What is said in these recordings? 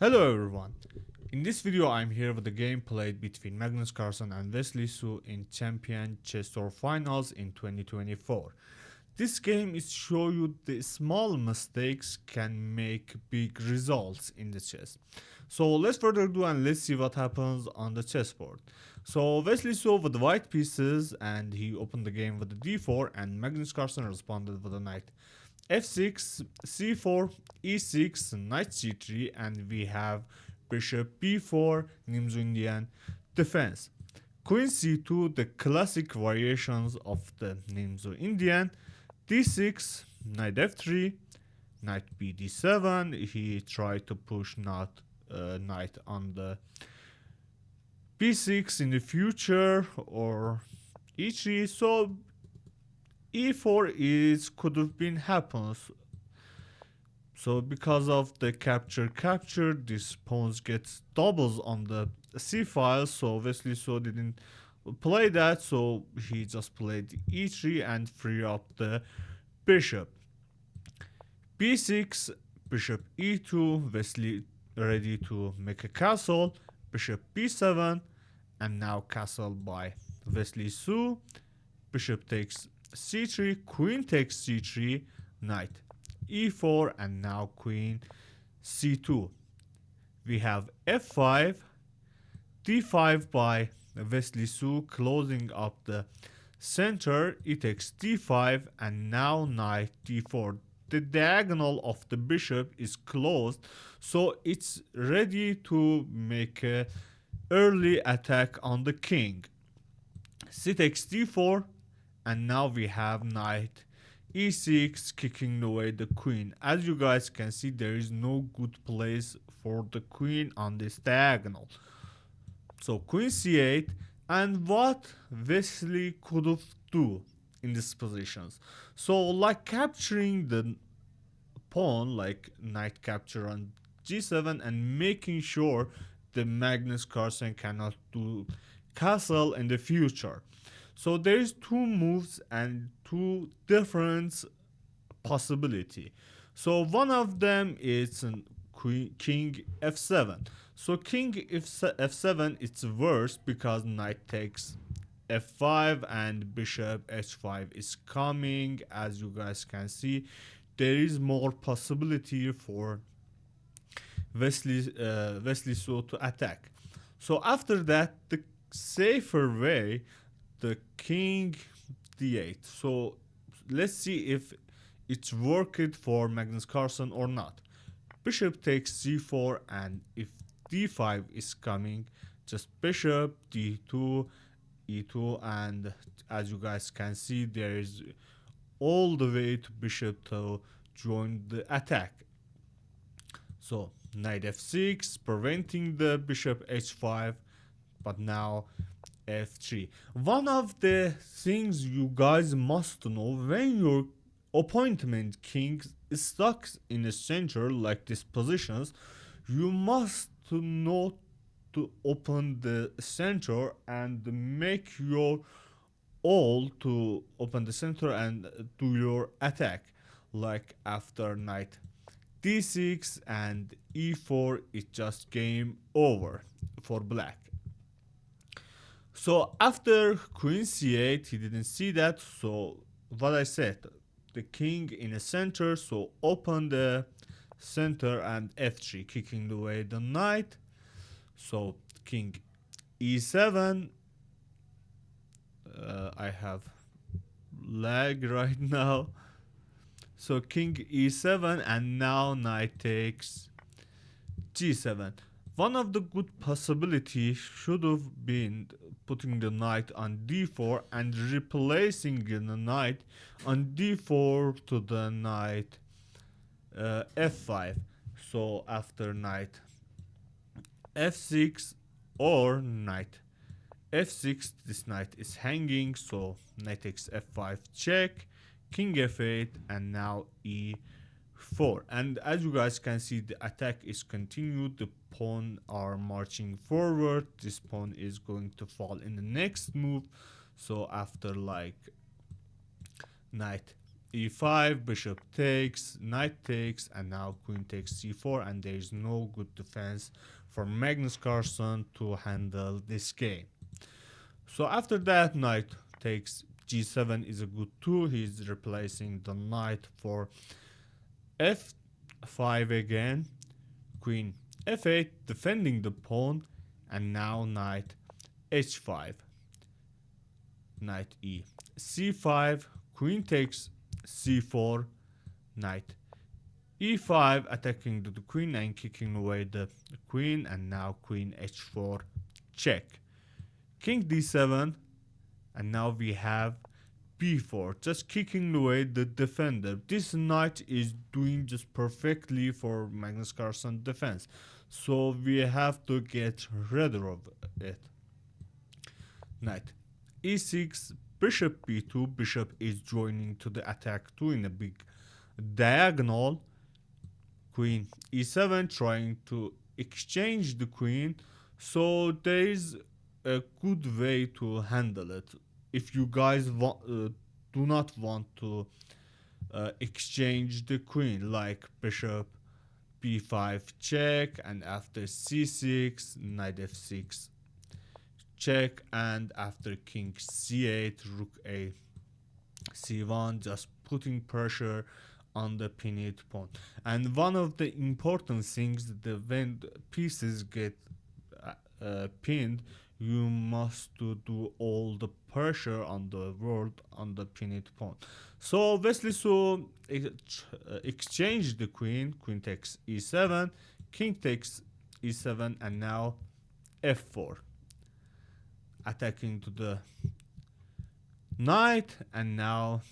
Hello everyone. In this video I'm here with the game played between Magnus Carlsen and Wesley So in Champion Chess Tour Finals in 2024. This game is show you the small mistakes can make big results in the chess. So let's further ado and let's see what happens on the chessboard. So Wesley So with the white pieces and he opened the game with the d4 and Magnus Carlsen responded with the knight f6, c4, e6, knight c3, and we have bishop b4, Nimzo-Indian defense. Queen c2, the classic variations of the Nimzo-Indian, d6, knight f3, knight b d7. He tried to push knight on the b6 in the future or e3. So e4 is could have been happens. So because of the capture, this pawn gets doubles on the c file. So Wesley So didn't play that, so he just played e3 and free up the bishop. b6, bishop e2, Wesley ready to make a castle, bishop b7, and now castle by Wesley So. Bishop takes c3, queen takes c3, knight e4, and now queen c2. We have f5, d5 by Wesley So, closing up the center. It takes d5, and now knight d4. The diagonal of the bishop is closed, so it's ready to make a early attack on the king. C takes d4, and now we have knight e6 kicking away the queen. As you guys can see, there is no good place for the queen on this diagonal. So queen c8, and what Wesley could have do in these positions. So like capturing the pawn, like knight capture on g7, and making sure the Magnus Carlsen cannot do castle in the future. So there is two moves and two different possibility. So one of them is king f7. So king f7 it's worse because knight takes f5 and bishop h5 is coming. As you guys can see, there is more possibility for Wesley So to attack. So after that, the safer way, the king d8. So let's see if it's worked for Magnus Carlsen or not. Bishop takes c4, and if d5 is coming, just bishop d2, e2, and as you guys can see, there is all the way to bishop to join the attack. So knight f6, preventing the bishop h5, but now f3. One of the things you guys must know, when your opponent king is stuck in the center like these positions, you must know to open the center and make your all to open the center and do your attack. Like after knight d6 and e4, it's just game over for black. So after queen c8, he didn't see that. So what I said, the king in the center, so open the center and f3, kicking away the knight. So king e7. I have lag right now. So king e7, and now knight takes g7. One of the good possibilities should have been putting the knight on d4 and replacing the knight on d4 to the knight f5. So after knight f6 or knight f6, this knight is hanging, so knight takes f5 check, king f8, and now e4. And as you guys can see, the attack is continued. The pawn are marching forward. This pawn is going to fall in the next move. So after like knight e5, bishop takes, knight takes, and now queen takes c4, and there is no good defense for Magnus Carlsen to handle this game. So after that, knight takes g7 is a good tool. He's replacing the knight for f5 again, queen f8, defending the pawn, and now knight h5, knight e c5, queen takes c4, knight e5, attacking the queen and kicking away the queen, and now queen h4, check, king d7, and now we have b4, just kicking away the defender. This knight is doing just perfectly for Magnus Carlsen defense, so we have to get rid of it. Knight e6, bishop b2, bishop is joining to the attack too in a big diagonal. Queen e7, trying to exchange the queen, so there is a good way to handle it. If you guys do not want to exchange the queen, like bishop b5 check, and after c6 knight f6 check, and after king c8 rook a c1, just putting pressure on the pinned pawn. And one of the important things, when pieces get pinned, you must do all the pressure on the world on the pinned pawn. So Wesley So exchanged the queen, queen takes e7, king takes e7, and now f4, attacking to the knight, and now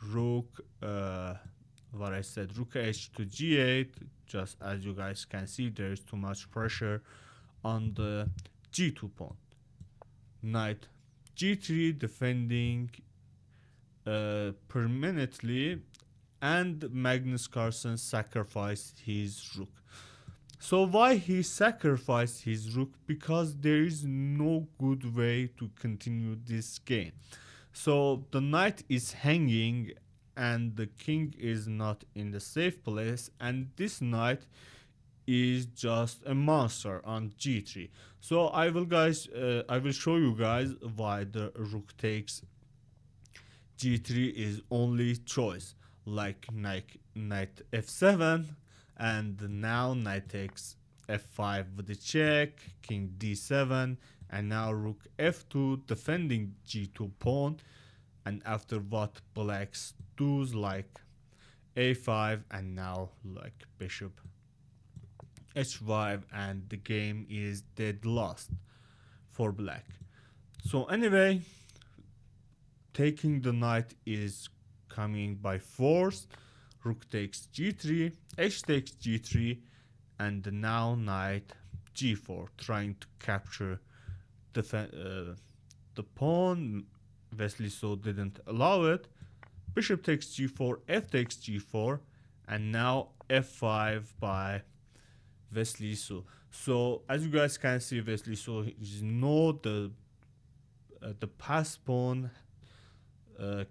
rook what I said, rook h to g8. Just as you guys can see, there is too much pressure on the g2 pawn. Knight g3, defending permanently, and Magnus Carlsen sacrificed his rook. So why he sacrificed his rook? Because there is no good way to continue this game. So the knight is hanging and the king is not in the safe place, and this knight is just a monster on g3. So I will show you guys why the rook takes g3 is only choice, like knight f7, and now knight takes f5 with the check, king d7, and now rook f2, defending g2 pawn, and after what blacks does, like a5, and now like bishop h5, and the game is dead lost for black. So anyway, taking the knight is coming by force. Rook takes g3, h takes g3, and now knight g4, trying to capture the pawn. Wesley So didn't allow it. Bishop takes g4, f takes g4, and now f5 by Wesley So. So as you guys can see, Wesley So is know the pass pawn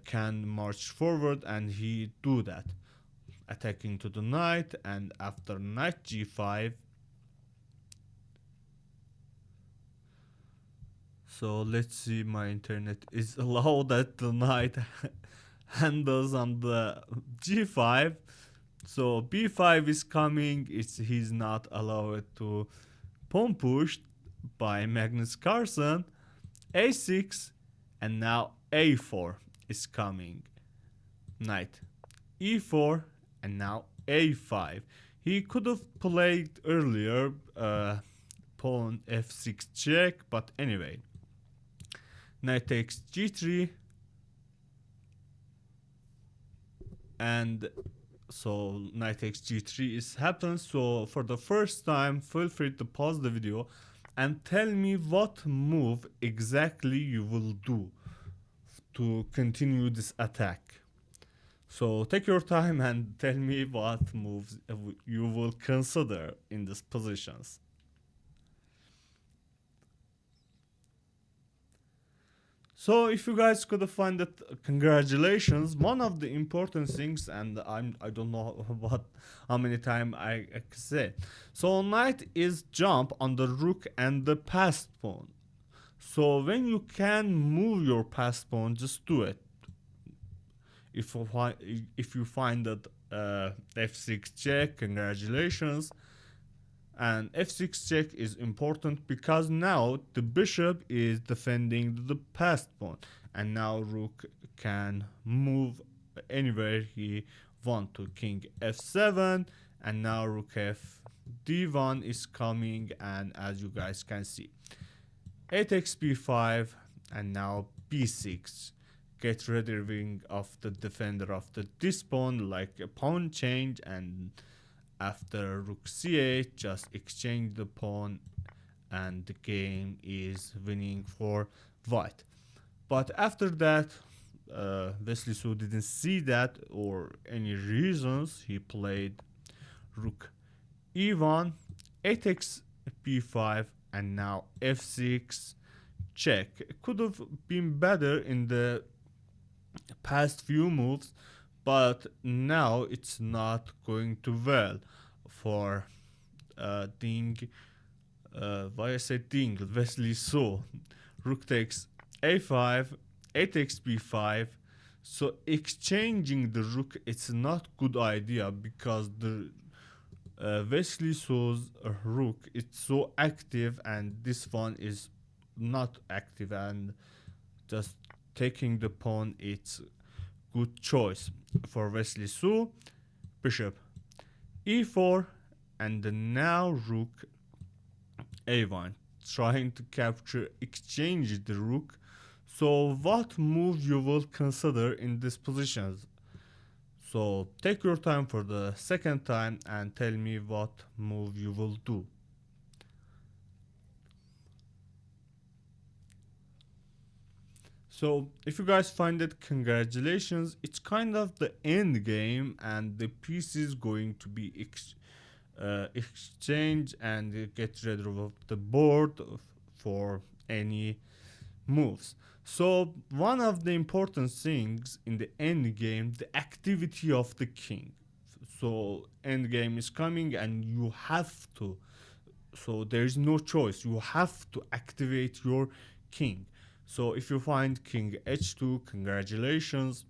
can march forward, and he do that, attacking to the knight, and after knight g5. So let's see, my internet is allowed that the knight handles on the g5. So b5 is coming, he's not allowed to pawn push by Magnus Carlsen. a6, and now a4 is coming. Knight e4, and now a5. He could have played earlier pawn f6 check, but anyway. Knight takes g3, and so knight takes g3 is happens. So for the first time, feel free to pause the video and tell me what move exactly you will do to continue this attack. So take your time and tell me what moves you will consider in these positions. So if you guys could find it, congratulations. One of the important things, and I don't know what how many time I can say. So knight is jump on the rook and the passed pawn. So when you can move your passed pawn, just do it. If you find that f6 check, congratulations. And f6 check is important because now the bishop is defending the passed pawn, and now rook can move anywhere he want to. King f7, and now rook f d1 is coming, and as you guys can see, 8 takes b5, and now b6. Get rid of the defender of the this pawn like a pawn change, and after rook c8 just exchange the pawn, and the game is winning for white. But after that, Wesley So didn't see that or any reasons. He played rook e1, 8x b5, and now f6 check. It could have been better in the past few moves, but now it's not going too well for Ding. Why I say Ding? Wesley So. Rook takes a5, 8 takes b5. So exchanging the rook, it's not good idea because the Wesley So's rook it's so active, and this one is not active, and just taking the pawn it's good choice for Wesley So. Bishop e4, and now rook a1, trying to capture exchange the rook. So what move you will consider in this position? So take your time for the second time and tell me what move you will do. So if you guys find it, congratulations. It's kind of the end game, and the piece is going to be exchange and get rid of the board for any moves. So one of the important things in the end game, the activity of the king. So end game is coming, and you have to. So there is no choice. You have to activate your king. So if you find king h2, congratulations.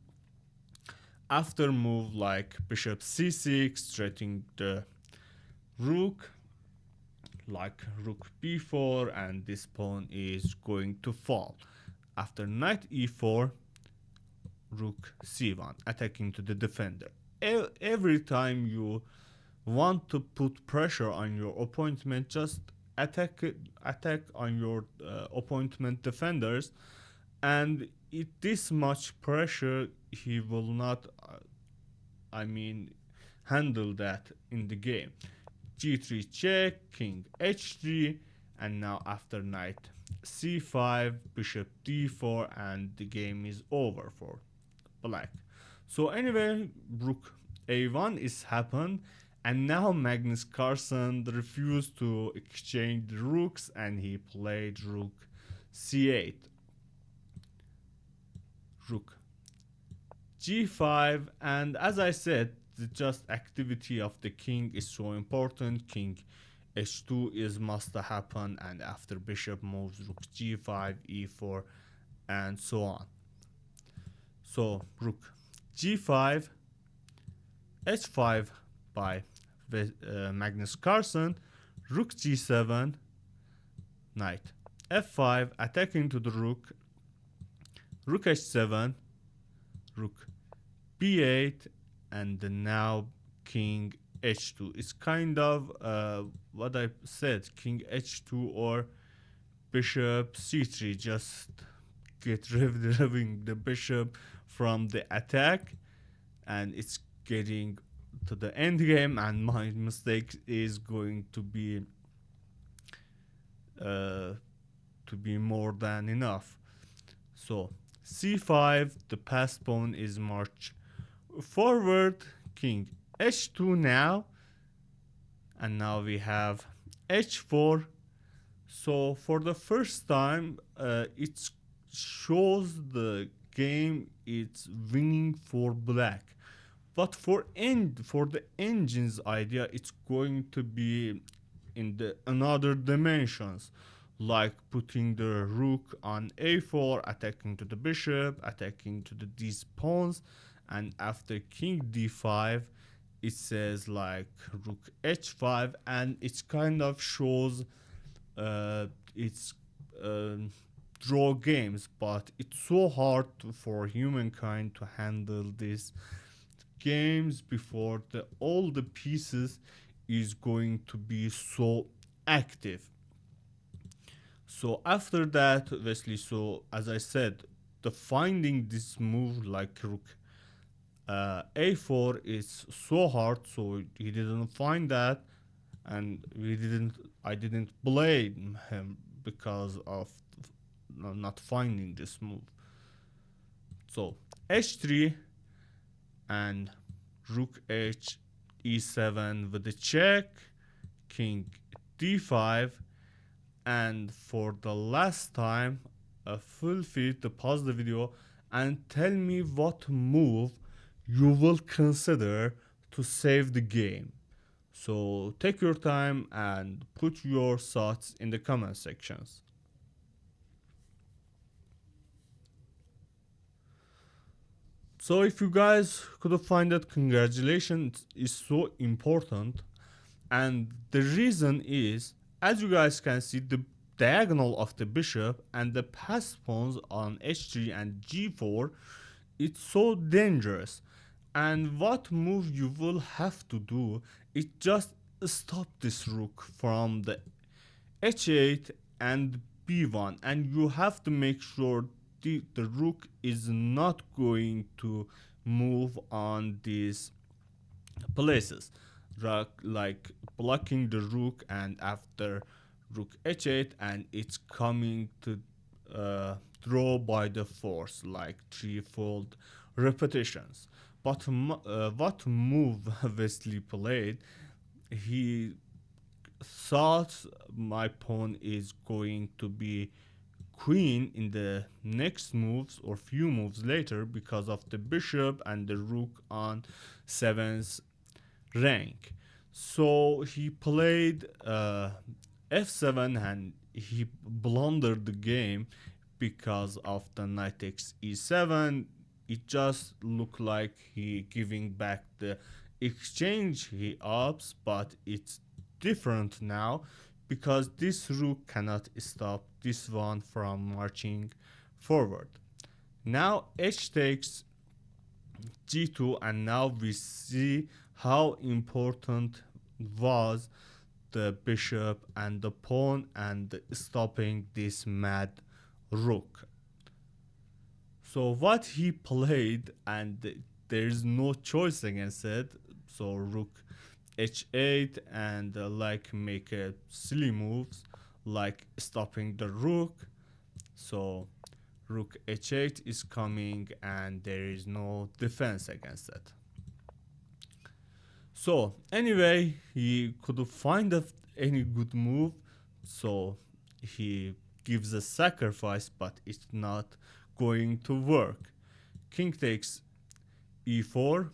After move like bishop c6, threatening the rook, like rook b4, and this pawn is going to fall. After knight e4, rook c1, attacking to the defender. Every time you want to put pressure on your opponent, just attack on your opponent defenders, and this much pressure he will not handle that in the game. g3 check, king h3, and now after knight c5, bishop d4, and the game is over for black. So anyway, rook a1 is happened, and now Magnus Carlsen refused to exchange the rooks, and he played rook c8, rook g5, and as I said, the just activity of the king is so important. King h2 is must happen, and after bishop moves rook g5, e4, and so on. So rook g5, h5 by Magnus Carlsen, rook g7, knight f5, attacking to the rook, rook h7, rook b8, and now king h2. It's kind of what I said, king h2 or bishop c3, just get rid of the bishop from the attack, and it's getting to the end game, and my mistake is going to be more than enough. So c5, the passed pawn is march forward, king h2 now, and now we have h4. So for the first time it's shows the game it's winning for black. But for the engine's idea, it's going to be in the another dimensions, like putting the rook on a4, attacking to the bishop, attacking to these pawns, and after king d5, it says like rook h5, and it kind of shows it's uh, draw games, but it's so hard for humankind to handle these games before all the pieces is going to be so active. So after that, Wesley, so as I said, the finding this move like rook a4 is so hard, so he didn't find that, and I didn't blame him because of not finding this move. So h3 and rook h e7 with the check, king d5, and for the last time, feel free to pause the video and tell me what move you will consider to save the game. So take your time and put your thoughts in the comment sections. So if you guys could find that, congratulations is so important, and the reason is, as you guys can see, the diagonal of the bishop and the pass pawns on h3 and g4, it's so dangerous. And what move you will have to do is just stop this rook from the h8 and b1, and you have to make sure the rook is not going to move on these places, like blocking the rook, and after rook h8, and it's coming to draw by the force like threefold repetitions. But what move Wesley played, he thought my pawn is going to be queen in the next moves or few moves later because of the bishop and the rook on 7th rank. So he played f7, and he blundered the game because of the knight takes e7. It just looked like he giving back the exchange he ups, but it's different now because this rook cannot stop this one from marching forward. Now h takes g2, and now we see how important was the bishop and the pawn and stopping this mad rook. So what he played, and there's no choice against it, so rook h8 and like make silly moves like stopping the rook. So rook h8 is coming, and there is no defense against it. So anyway, he couldn't find any good move, so he gives a sacrifice, but it's not going to work. King takes e4.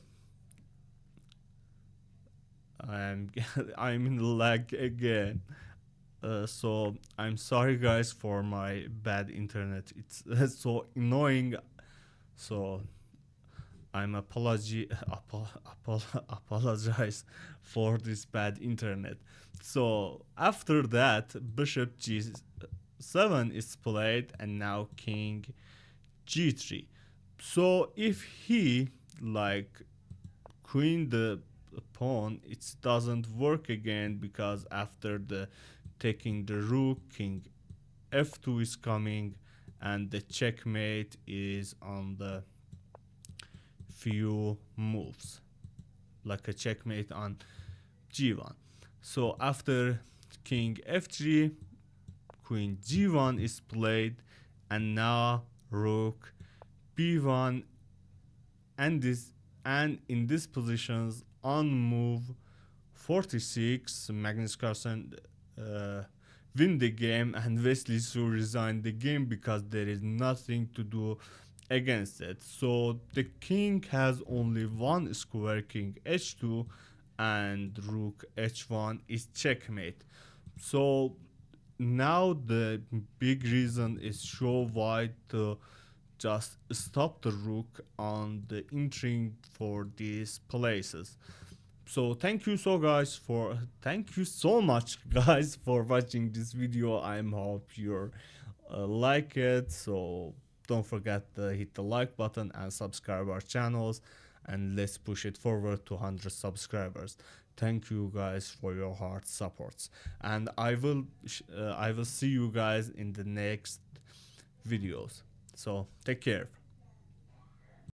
I'm in lag again. So I'm sorry guys for my bad internet. It's so annoying. So I'm apologize for this bad internet. So after that, bishop g7 is played, and now king g3. So if he like queen the pawn, it doesn't work again, because after the taking the rook, king f2 is coming, and the checkmate is on the few moves, like a checkmate on g1. So after king f3, queen g1 is played, and now rook b1, and in these positions on move 46, Magnus Carlsen win the game, and Wesley So resigned the game because there is nothing to do against it. So the king has only one square, king h2, and rook h1 is checkmate. So now the big reason is show white to just stop the rook on the entering for these places. So thank you so much guys for watching this video. I hope you like it. So don't forget to hit the like button and subscribe our channels, and let's push it forward to 100 subscribers. Thank you guys for your hard supports, and I will see you guys in the next videos. So take care.